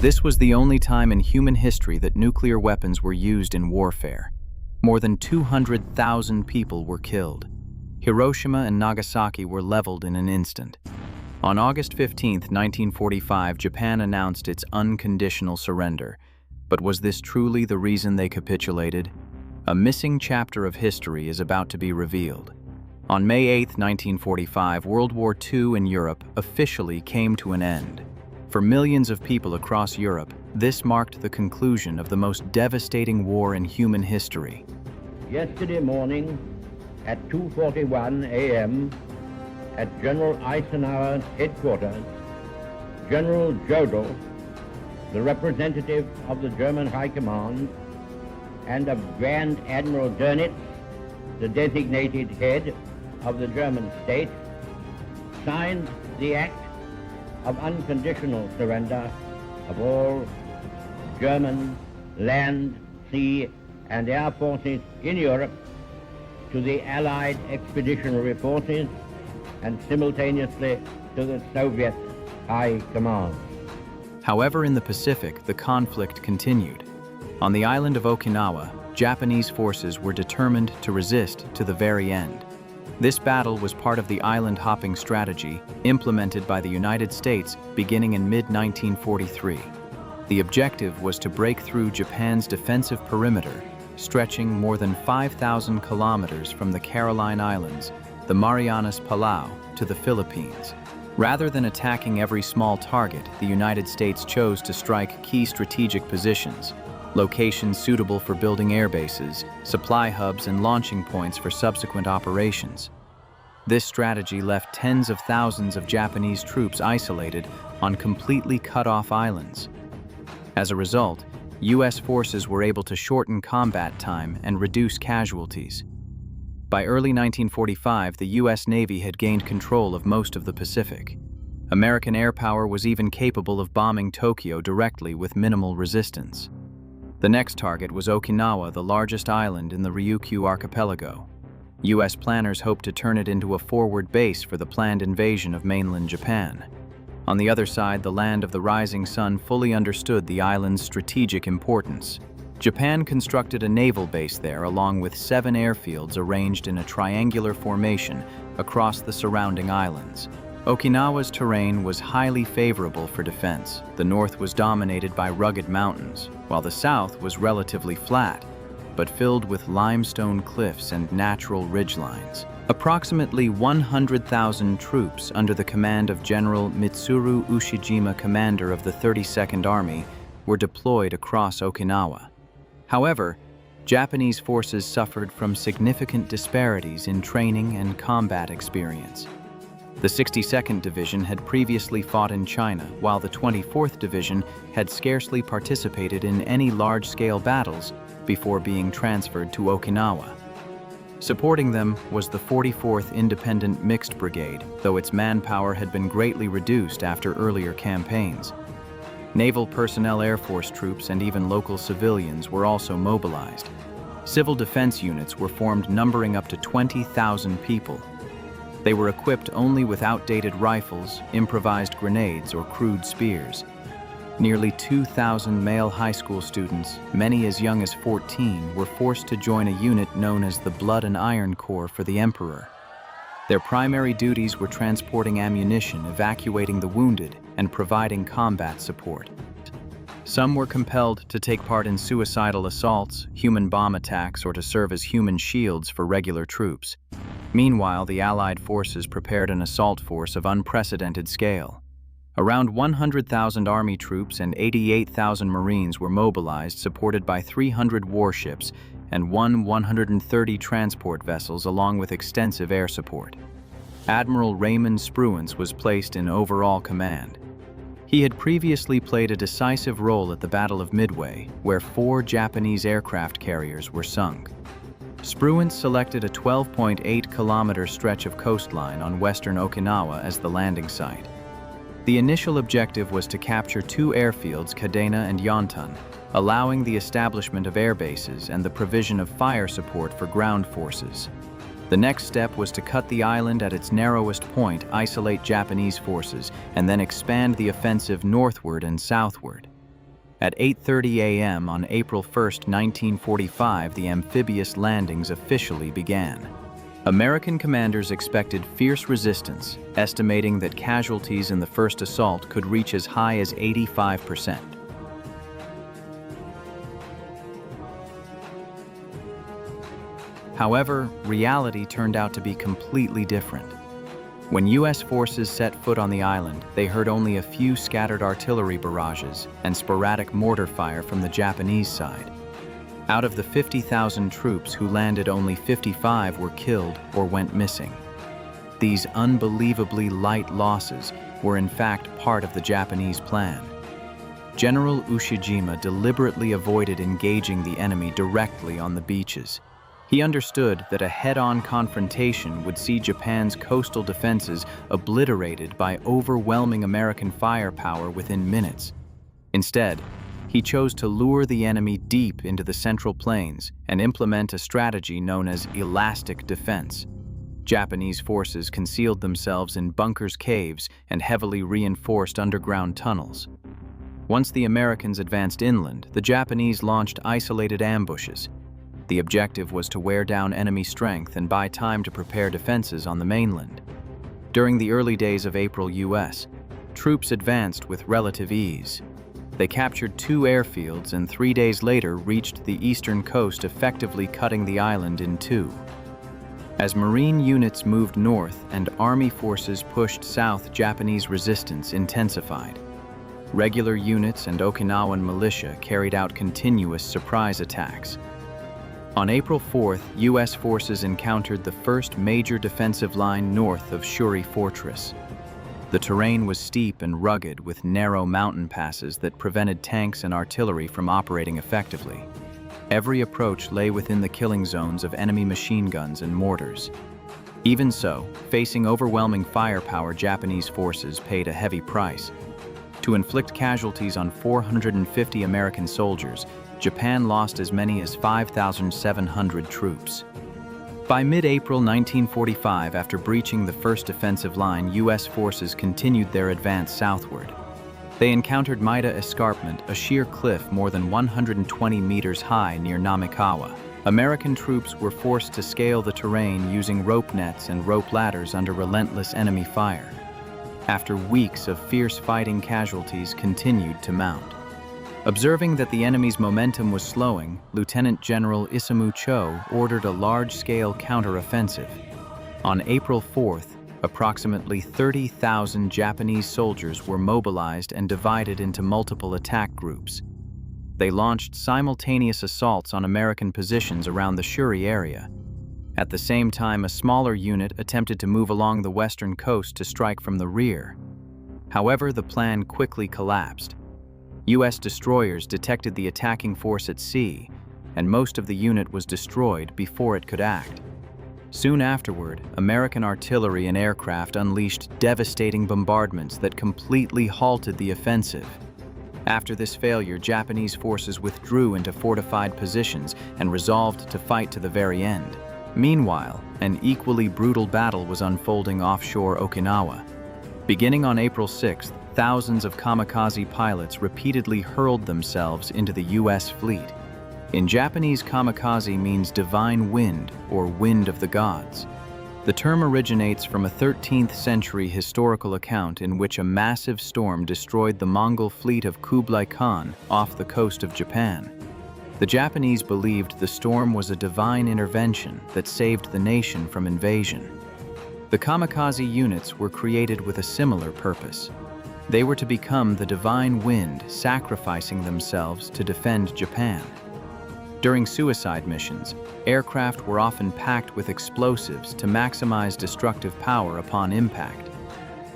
This was the only time in human history that nuclear weapons were used in warfare. More than 200,000 people were killed. Hiroshima and Nagasaki were leveled in an instant. On August 15, 1945, Japan announced its unconditional surrender. But was this truly the reason they capitulated? A missing chapter of history is about to be revealed. On May 8, 1945, World War II in Europe officially came to an end. For millions of people across Europe, this marked the conclusion of the most devastating war in human history. Yesterday morning at 2:41 a.m. at General Eisenhower's headquarters, General Jodl, the representative of the German High Command, and of Grand Admiral Dönitz, the designated head of the German state, signed the act of unconditional surrender of all German land, sea, and air forces in Europe to the Allied expeditionary forces and simultaneously to the Soviet High Command. However, in the Pacific, the conflict continued. On the island of Okinawa, Japanese forces were determined to resist to the very end. This battle was part of the island-hopping strategy implemented by the United States beginning in mid-1943. The objective was to break through Japan's defensive perimeter, stretching more than 5,000 kilometers from the Caroline Islands, the Marianas, Palau, to the Philippines. Rather than attacking every small target, the United States chose to strike key strategic positions, locations suitable for building air bases, supply hubs, and launching points for subsequent operations. This strategy left tens of thousands of Japanese troops isolated on completely cut-off islands. As a result, U.S. forces were able to shorten combat time and reduce casualties. By early 1945, the U.S. Navy had gained control of most of the Pacific. American air power was even capable of bombing Tokyo directly with minimal resistance. The next target was Okinawa, the largest island in the Ryukyu archipelago. U.S. planners hoped to turn it into a forward base for the planned invasion of mainland Japan. On the other side, the land of the rising sun fully understood the island's strategic importance. Japan constructed a naval base there along with 7 airfields arranged in a triangular formation across the surrounding islands. Okinawa's terrain was highly favorable for defense. The north was dominated by rugged mountains, while the south was relatively flat, but filled with limestone cliffs and natural ridgelines. Approximately 100,000 troops under the command of General Mitsuru Ushijima, commander of the 32nd Army, were deployed across Okinawa. However, Japanese forces suffered from significant disparities in training and combat experience. The 62nd Division had previously fought in China, while the 24th Division had scarcely participated in any large-scale battles before being transferred to Okinawa. Supporting them was the 44th Independent Mixed Brigade, though its manpower had been greatly reduced after earlier campaigns. Naval personnel, Air Force troops, and even local civilians were also mobilized. Civil defense units were formed numbering up to 20,000 people. They were equipped only with outdated rifles, improvised grenades, or crude spears. Nearly 2,000 male high school students, many as young as 14, were forced to join a unit known as the Blood and Iron Corps for the Emperor. Their primary duties were transporting ammunition, evacuating the wounded, and providing combat support. Some were compelled to take part in suicidal assaults, human bomb attacks, or to serve as human shields for regular troops. Meanwhile, the Allied forces prepared an assault force of unprecedented scale. Around 100,000 Army troops and 88,000 Marines were mobilized, supported by 300 warships and 130 transport vessels, along with extensive air support. Admiral Raymond Spruance was placed in overall command. He had previously played a decisive role at the Battle of Midway, where 4 Japanese aircraft carriers were sunk. Spruance selected a 12.8-kilometer stretch of coastline on western Okinawa as the landing site. The initial objective was to capture 2 airfields, Kadena and Yontan, allowing the establishment of air bases and the provision of fire support for ground forces. The next step was to cut the island at its narrowest point, isolate Japanese forces, and then expand the offensive northward and southward. At 8:30 a.m. on April 1, 1945, the amphibious landings officially began. American commanders expected fierce resistance, estimating that casualties in the first assault could reach as high as 85%. However, reality turned out to be completely different. When U.S. forces set foot on the island, they heard only a few scattered artillery barrages and sporadic mortar fire from the Japanese side. Out of the 50,000 troops who landed, only 55 were killed or went missing. These unbelievably light losses were in fact part of the Japanese plan. General Ushijima deliberately avoided engaging the enemy directly on the beaches. He understood that a head-on confrontation would see Japan's coastal defenses obliterated by overwhelming American firepower within minutes. Instead, he chose to lure the enemy deep into the Central Plains and implement a strategy known as elastic defense. Japanese forces concealed themselves in bunkers, caves, and heavily reinforced underground tunnels. Once the Americans advanced inland, the Japanese launched isolated ambushes. The objective was to wear down enemy strength and buy time to prepare defenses on the mainland. During the early days of April, U.S. troops advanced with relative ease. They captured 2 airfields and 3 days later reached the eastern coast, effectively cutting the island in two. As Marine units moved north and Army forces pushed south, Japanese resistance intensified. Regular units and Okinawan militia carried out continuous surprise attacks. On April 4th, U.S. forces encountered the first major defensive line north of Shuri Fortress. The terrain was steep and rugged, with narrow mountain passes that prevented tanks and artillery from operating effectively. Every approach lay within the killing zones of enemy machine guns and mortars. Even so, facing overwhelming firepower, Japanese forces paid a heavy price. To inflict casualties on 450 American soldiers, Japan lost as many as 5,700 troops. By mid-April 1945, after breaching the first defensive line, U.S. forces continued their advance southward. They encountered Maida Escarpment, a sheer cliff more than 120 meters high near Namikawa. American troops were forced to scale the terrain using rope nets and rope ladders under relentless enemy fire. After weeks of fierce fighting, casualties continued to mount. Observing that the enemy's momentum was slowing, Lieutenant General Isamu Cho ordered a large-scale counteroffensive. On April 4th, approximately 30,000 Japanese soldiers were mobilized and divided into multiple attack groups. They launched simultaneous assaults on American positions around the Shuri area. At the same time, a smaller unit attempted to move along the western coast to strike from the rear. However, the plan quickly collapsed. U.S. destroyers detected the attacking force at sea, and most of the unit was destroyed before it could act. Soon afterward, American artillery and aircraft unleashed devastating bombardments that completely halted the offensive. After this failure, Japanese forces withdrew into fortified positions and resolved to fight to the very end. Meanwhile, an equally brutal battle was unfolding offshore Okinawa. Beginning on April 6th, thousands of kamikaze pilots repeatedly hurled themselves into the U.S. fleet. In Japanese, kamikaze means divine wind or wind of the gods. The term originates from a 13th century historical account in which a massive storm destroyed the Mongol fleet of Kublai Khan off the coast of Japan. The Japanese believed the storm was a divine intervention that saved the nation from invasion. The kamikaze units were created with a similar purpose. They were to become the divine wind, sacrificing themselves to defend Japan. During suicide missions, aircraft were often packed with explosives to maximize destructive power upon impact.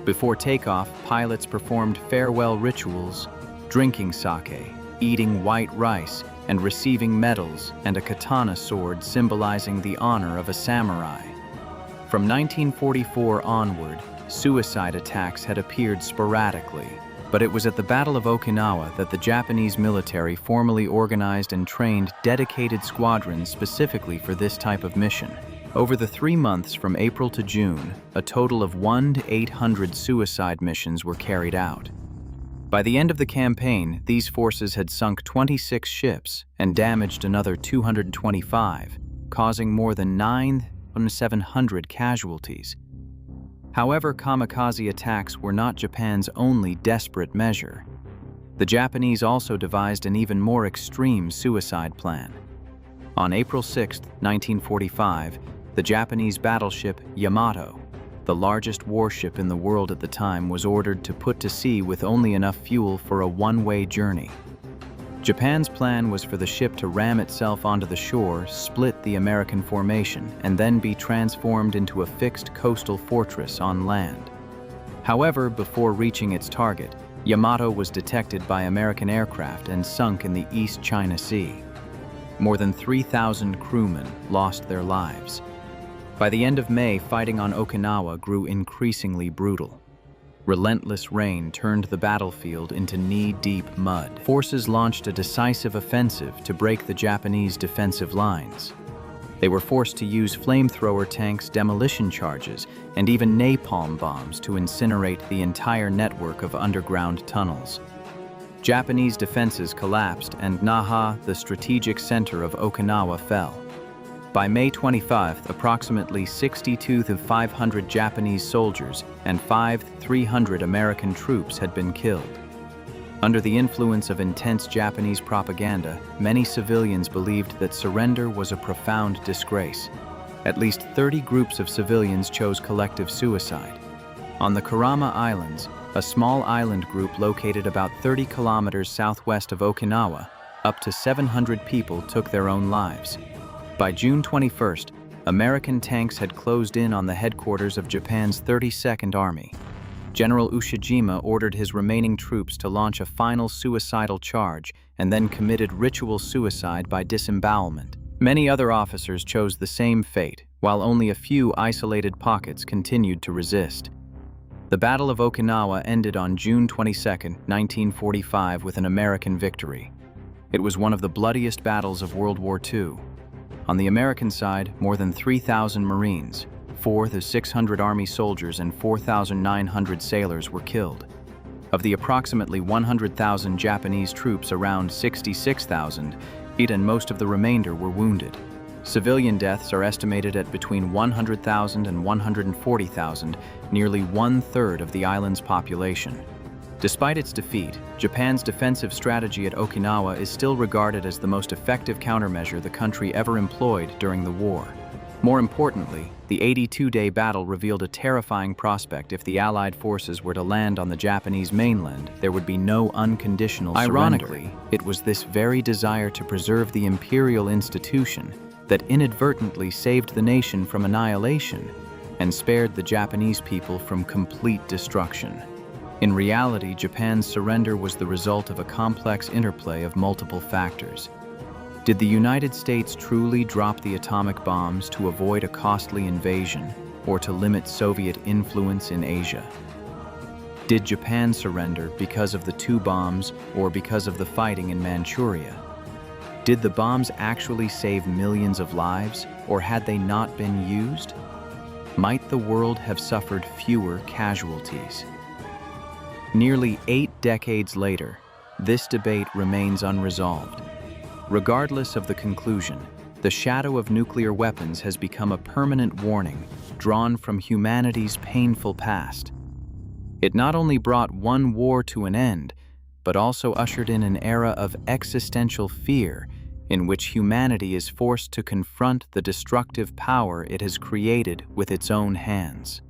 Before takeoff, pilots performed farewell rituals, drinking sake, eating white rice, and receiving medals and a katana sword symbolizing the honor of a samurai. From 1944 onward, suicide attacks had appeared sporadically, but it was at the Battle of Okinawa that the Japanese military formally organized and trained dedicated squadrons specifically for this type of mission. Over the 3 months from April to June, a total of 100 to 800 suicide missions were carried out. By the end of the campaign, these forces had sunk 26 ships and damaged another 225, causing more than 9,700 casualties. However, kamikaze attacks were not Japan's only desperate measure. The Japanese also devised an even more extreme suicide plan. On April 6, 1945, the Japanese battleship Yamato, the largest warship in the world at the time, was ordered to put to sea with only enough fuel for a one-way journey. Japan's plan was for the ship to ram itself onto the shore, split the American formation, and then be transformed into a fixed coastal fortress on land. However, before reaching its target, Yamato was detected by American aircraft and sunk in the East China Sea. More than 3,000 crewmen lost their lives. By the end of May, fighting on Okinawa grew increasingly brutal. Relentless rain turned the battlefield into knee-deep mud. Forces launched a decisive offensive to break the Japanese defensive lines. They were forced to use flamethrower tanks, demolition charges, and even napalm bombs to incinerate the entire network of underground tunnels. Japanese defenses collapsed, and Naha, the strategic center of Okinawa, fell. By May 25, approximately 6,500 Japanese soldiers and 5,300 American troops had been killed. Under the influence of intense Japanese propaganda, many civilians believed that surrender was a profound disgrace. At least 30 groups of civilians chose collective suicide. On the Kurama Islands, a small island group located about 30 kilometers southwest of Okinawa, up to 700 people took their own lives. By June 21st, American tanks had closed in on the headquarters of Japan's 32nd Army. General Ushijima ordered his remaining troops to launch a final suicidal charge and then committed ritual suicide by disembowelment. Many other officers chose the same fate, while only a few isolated pockets continued to resist. The Battle of Okinawa ended on June 22, 1945, with an American victory. It was one of the bloodiest battles of World War II. On the American side, more than 3,000 Marines, 4,600 Army soldiers, and 4,900 sailors were killed. Of the approximately 100,000 Japanese troops, around 66,000, and most of the remainder were wounded. Civilian deaths are estimated at between 100,000 and 140,000, nearly one-third of the island's population. Despite its defeat, Japan's defensive strategy at Okinawa is still regarded as the most effective countermeasure the country ever employed during the war. More importantly, the 82-day battle revealed a terrifying prospect. If the Allied forces were to land on the Japanese mainland, there would be no unconditional surrender. Ironically, it was this very desire to preserve the imperial institution that inadvertently saved the nation from annihilation and spared the Japanese people from complete destruction. In reality, Japan's surrender was the result of a complex interplay of multiple factors. Did the United States truly drop the atomic bombs to avoid a costly invasion or to limit Soviet influence in Asia? Did Japan surrender because of the two bombs or because of the fighting in Manchuria? Did the bombs actually save millions of lives, or had they not been used? Might the world have suffered fewer casualties? Nearly 8 decades later, this debate remains unresolved. Regardless of the conclusion, the shadow of nuclear weapons has become a permanent warning drawn from humanity's painful past. It not only brought one war to an end, but also ushered in an era of existential fear in which humanity is forced to confront the destructive power it has created with its own hands.